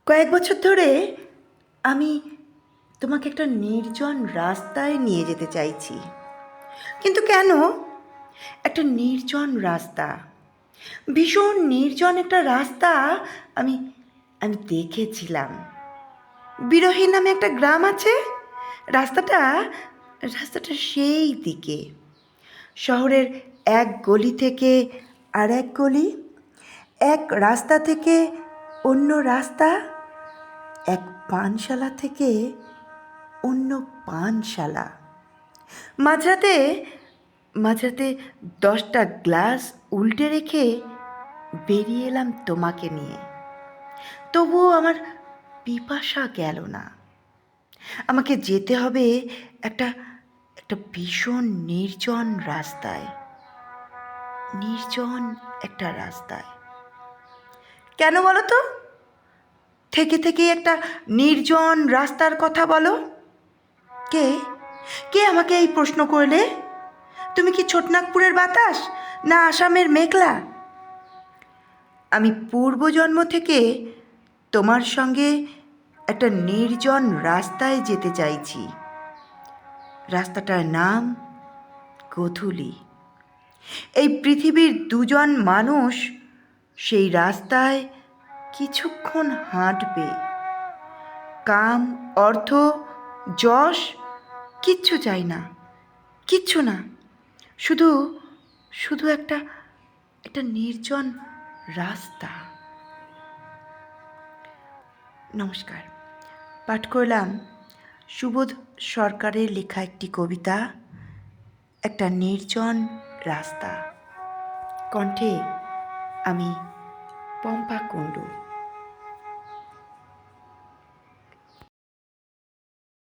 কয়েক বছর ধরে আমি তোমাকে একটা নির্জন রাস্তায় নিয়ে যেতে চাইছি, কিন্তু কেন? একটা নির্জন রাস্তা, ভীষণ নির্জন একটা রাস্তা। আমি আমি দেখেছিলাম। বিরোহী নামে একটা গ্রাম আছে। রাস্তাটা রাস্তাটা সেই দিকে, শহরের এক গলি থেকে আর এক গলি, এক রাস্তা থেকে অন্য রাস্তা, এক পানশালা থেকে অন্য পানশালা। মাঝরাতে মাঝরাতে 10টা গ্লাস উল্টে রেখে বেরিয়ে এলাম তোমাকে নিয়ে। তবুও আমার পিপাসা গেল না। আমাকে যেতে হবে একটা একটা ভীষণ নির্জন রাস্তায়, নির্জন একটা রাস্তায়। কেন বলো তো? থেকে থেকে একটা নির্জন রাস্তার কথা বলো। কে কে আমাকে এই প্রশ্ন করলে? তুমি কি ছোটনাগপুরের বাতাস, না আসামের মেঘলা? আমি পূর্বজন্ম থেকে তোমার সঙ্গে একটা নির্জন রাস্তায় যেতে চাইছি। রাস্তাটার নাম গোধূলি। এই পৃথিবীর দুজন মানুষ সেই রাস্তায় কিছুক্ষণ হাঁটবে। কাম, অর্থ, যশ কিচ্ছু চাই না, কিচ্ছু না। শুধু শুধু একটা একটা নির্জন রাস্তা। নমস্কার। পাঠ করলাম সুবোধ সরকারের লেখা একটি কবিতা, একটা নির্জন রাস্তা। কণ্ঠে আমি পম্পা কুণ্ডু।